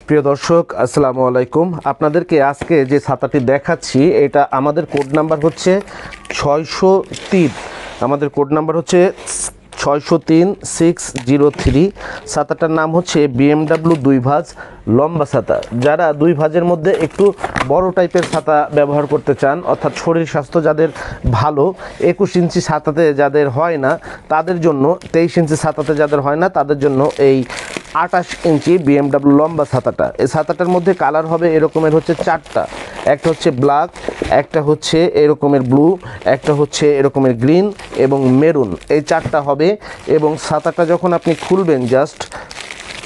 প্রিয় দর্শক, আসসালামু আলাইকুম। আপনাদেরকে আজকে যে ছাতাটি দেখাচ্ছি এটা আমাদের কোড নাম্বার হচ্ছে 603। আমাদের কোড নাম্বার হচ্ছে 603-603। ছাতাটার নাম হচ্ছে BMW 2 ভাঁজ লম্বা ছাতা। যারা 2 ভাঁজের মধ্যে একটু বড় টাইপের ছাতা ব্যবহার করতে চান, অর্থাৎ শরীর স্বাস্থ্য যাদের ভালো, 21 ইঞ্চি ছাতাতে যাদের হয় না তাদের জন্য, 23 ইঞ্চি ছাতাতে যাদের হয় না তাদের জন্য এই 28 ইঞ্চি BMW লম্বা ছাতাটা। এই ছাতাটার মধ্যে কালার হবে এরকমের হচ্ছে 4টা। একটা হচ্ছে ব্ল্যাক, একটা হচ্ছে এরকমের ব্লু, একটা হচ্ছে এরকমের গ্রিন এবং মেরুন। এই 4টা হবে। এবং ছাতাটা যখন আপনি খুলবেন, জাস্ট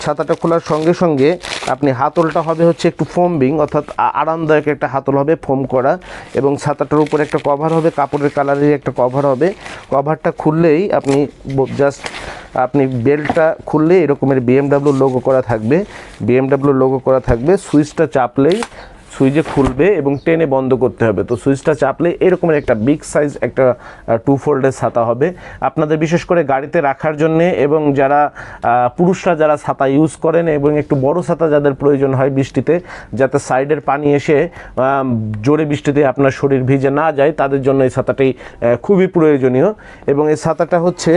ছাতাটা খোলার সঙ্গে সঙ্গে আপনি হাতলটা হবে হচ্ছে একটু ফোমিং, অর্থাৎ আরামদায়ক একটা হাতল হবে ফোম করা। এবং ছাতাটার উপরে একটা কভার হবে, কাপড়ের কালারের একটা কভার হবে। কভারটা খুললেই আপনি জাস্ট বেল্টটা খুললে এরকমের BMW লোগো করা থাকবে। BMW লোগো করা থাকবে। সুইচটা চাপলেই সুইচে খুলবে এবং টেনে বন্ধ করতে হবে। তো সুইচটা চাপলে এরকমের একটা বিগ সাইজ একটা 2 ফোল্ডের ছাতা হবে আপনাদের, বিশেষ করে গাড়িতে রাখার জন্যে। এবং যারা পুরুষরা যারা ছাতা ইউজ করেন এবং একটু বড় ছাতা যাদের প্রয়োজন হয় বৃষ্টিতে, যাতে সাইডের পানি এসে জোরে বৃষ্টিতে আপনার শরীর ভিজে না যায়, তাদের জন্য এই ছাতাটি খুবই প্রয়োজনীয়। এবং এই ছাতাটা হচ্ছে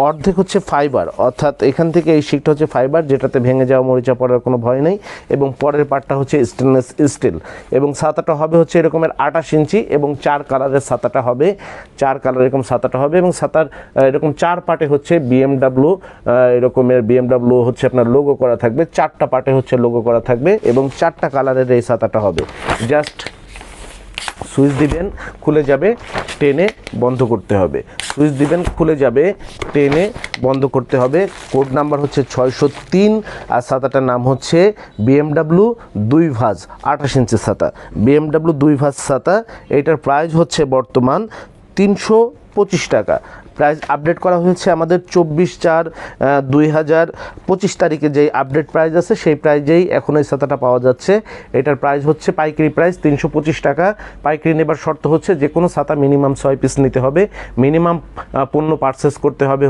অর্ধেক হচ্ছে ফাইবার, অর্থাৎ এখান থেকে এই শিটটা হচ্ছে ফাইবার, যেটাতে ভেঙে যাওয়া মরিচা পড়ার কোনো ভয় নেই। এবং পরের পার্টটা হচ্ছে স্টেনলেস স্টিল। এবং ছাতাটা হবে হচ্ছে এরকমের 28 ইঞ্চি এবং 4 কালারের ছাতাটা হবে। 4 কালার এরকম ছাতাটা হবে। এবং ছাতার এরকম 4 পার্টে হচ্ছে BMW এরকমের BMW হচ্ছে আপনার লোগো করা থাকবে। 4টা পার্টে হচ্ছে লোগো করা থাকবে এবং 4টা কালারের এই ছাতাটা হবে। জাস্ট সুইচ দিবেন, খুলে যাবে, টেনে বন্ধ করতে হবে। সুইচ দিবেন, খুলে যাবে, টেনে বন্ধ করতে হবে। কোড নাম্বার হচ্ছে 603 আর ছাতাটার নাম হচ্ছে BMW 2 ভাঁজ 28 ইঞ্চি ছাতা। BMW 2 ভাঁজ ছাতা। এটার প্রাইস হচ্ছে বর্তমান 325 টাকা। প্রাইস আপডেট করা হয়েছে আমাদের 24/4/2025 তারিখে যেই আপডেট প্রাইস আছে সেই প্রাইজেই এখন এই ছাতাটা পাওয়া যাচ্ছে। এটার প্রাইস হচ্ছে পাইকারি প্রাইস 325 টাকা। পাইকারি নেবার শর্ত হচ্ছে যে কোনো ছাতা মিনিমাম 6 পিস নিতে হবে। মিনিমাম পণ্য পারচেস করতে হবে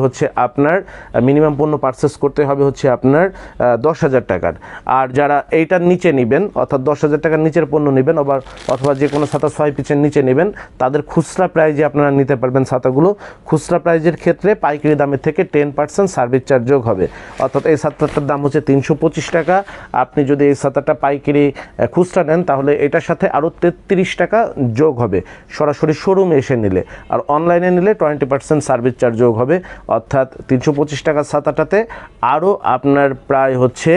হচ্ছে আপনার 10,000 টাকার। আর যারা এইটার নিচে নেবেন, অর্থাৎ 10,000 টাকার নিচের পণ্য নেবেন অথবা যে কোনো ছাতা 6 পিসের নিচে নেবেন, তাদের খুচরা প্রাইজে আপনারা নিতে পারবেন ছাতাগুলো। খুচরা প্রাইজের ক্ষেত্রে পাইকারি দামের থেকে 10% সার্ভিস চার্জ যোগ হবে। অর্থাৎ এই ছাতাটার দাম হচ্ছে 325 টাকা। আপনি যদি এই ছাতাটা পাইকারি খুচরা নেন তাহলে এটার সাথে আরও 33 টাকা যোগ হবে সরাসরি শোরুমে এসে নিলে। আর অনলাইনে নিলে 20% সার্ভিস চার্জ যোগ হবে। অর্থাৎ 325 টাকার ছাতাটাতে আরও আপনার প্রায় হচ্ছে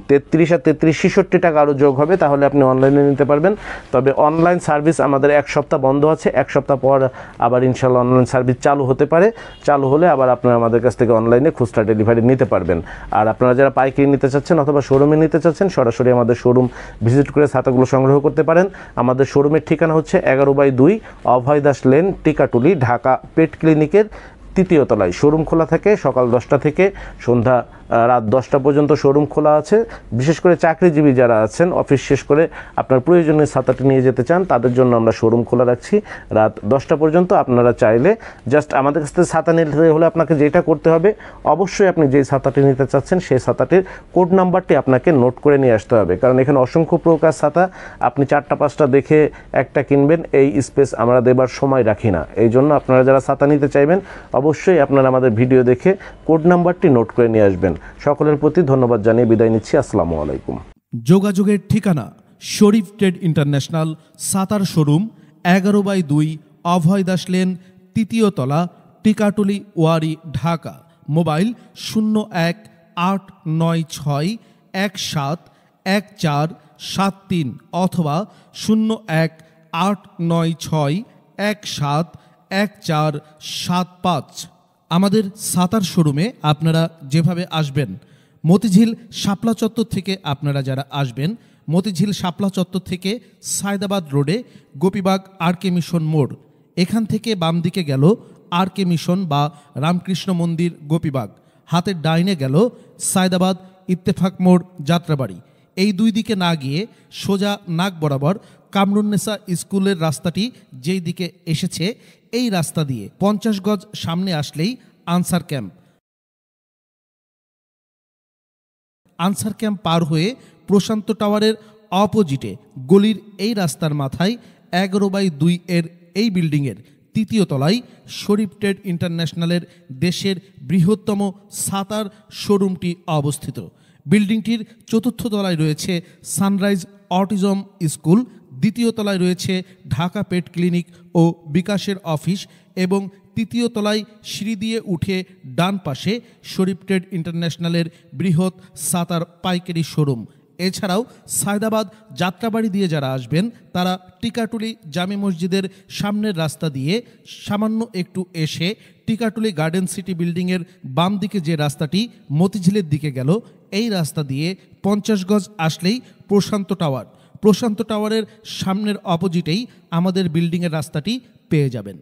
63 টাকা আরও যোগ হবে। তাহলে আপনি অনলাইনে নিতে পারবেন। তবে অনলাইন সার্ভিস আমাদের 1 সপ্তাহ বন্ধ আছে। 1 সপ্তাহ পর আবার ইনশাল্লাহ অনলাইন সার্ভিস চালু হতে পারে। চালু হলে আবার আপনারা আমাদের কাছ থেকে অনলাইনে খুচরা ডেলিভারি নিতে পারবেন। আর আপনারা যারা পাইকারি নিতে চাচ্ছেন অথবা শোরুমে নিতে চাচ্ছেন, সরাসরি আমাদের শোরুম ভিজিট করে ছাতাগুলো সংগ্রহ করতে পারেন। আমাদের শোরুমের ঠিকানা হচ্ছে 11/2 অভয় দাস লেন, টিকাটুলি, ঢাকা পেট ক্লিনিকের 3য় তলায়। শোরুম খোলা থাকে সকাল 10টা থেকে সন্ধ্যা রাত 10টা পর্যন্ত শোরুম খোলা আছে। বিশেষ করে চাকরিজীবী যারা আছেন, অফিস শেষ করে আপনার প্রয়োজনীয় ছাতাটি নিয়ে যেতে চান, তাদের জন্য আমরা শোরুম খোলা রাখছি রাত 10টা পর্যন্ত। আপনারা চাইলে জাস্ট আমাদের কাছ থেকে ছাতা নিতে হলে আপনাকে যেটা করতে হবে, অবশ্যই আপনি যেই ছাতাটি নিতে চাচ্ছেন সেই ছাতাটির কোড নাম্বারটি আপনাকে নোট করে নিয়ে আসতে হবে। কারণ এখানে অসংখ্য প্রকার ছাতা, আপনি 4টা-5টা দেখে একটা কিনবেন, এই স্পেস আমরা দেবার সময় রাখি না। এই জন্য আপনারা যারা ছাতা নিতে চাইবেন অবশ্যই আপনারা আমাদের ভিডিও দেখে কোড নাম্বারটি নোট করে নিয়ে আসবেন। সকলের প্রতি ধন্যবাদ জানিয়ে বিদায় নিচ্ছি। আসসালামু আলাইকুম। যোগাযোগের ঠিকানা শরীফ ট্রেড ইন্টারন্যাশনাল ছাতার শোরুম, 11/2 অভয় দাস লেন, 3য় তলা, টিকাটুলি, ওয়ারি, ঢাকা। মোবাইল 01-896-171473 অথবা 01-896-171475। আমাদের ছাতার শোরুমে আপনারা যেভাবে আসবেন, মতিঝিল শাপলা চত্বর থেকে আপনারা যারা আসবেন, মতিঝিল শাপলা চত্বর থেকে সায়দাবাদ রোডে গোপীবাগ RK মিশন মোড়, এখান থেকে বাম দিকে গেল RK মিশন বা রামকৃষ্ণ মন্দির গোপীবাগ, হাতের ডাইনে গেল সায়দাবাদ ইত্তেফাক মোড় যাত্রাবাড়ি। এই 2 দিকে না গিয়ে সোজা নাক বরাবর কামরুন্নেসা স্কুলের রাস্তাটি যেই দিকে এসেছে, এই রাস্তা দিয়ে 50 গজ সামনে আসলেই আনসার ক্যাম্প। আনসার ক্যাম্প পার হয়ে প্রশান্ত টাওয়ারের অপোজিটে গলির এই রাস্তার মাথায় 11/2 এর এই বিল্ডিংয়ের তৃতীয় তলায় শরীফ ট্রেড ইন্টারন্যাশনালের দেশের বৃহত্তম সাতার শোরুমটি অবস্থিত। বিল্ডিংটির চতুর্থ তলায় রয়েছে সানরাইজ অটিজম স্কুল, দ্বিতীয় তলায় রয়েছে ঢাকা পেট ক্লিনিক ও বিকাশের অফিস এবং তৃতীয় তলায় সিঁড়ি দিয়ে উঠে ডান পাশে শরীফ ট্রেড ইন্টারন্যাশনালের বৃহৎ সাতার পাইকারি শোরুম। এছাড়াও সায়দাবাদ যাত্রাবাড়ি দিয়ে যারা আসবেন তারা টিকাটুলি জামে মসজিদের সামনের রাস্তা দিয়ে সামান্য একটু এসে টিকাটুলি গার্ডেন সিটি বিল্ডিংয়ের বাম দিকে যে রাস্তাটি মতিঝিলের দিকে গেল, এই রাস্তা দিয়ে 50 গজ আসলেই প্রশান্ত টাওয়ার। প্রশান্ত টাওয়ারের সামনের অপোজিটেই আমাদের বিল্ডিংয়ের রাস্তাটি পেয়ে যাবেন।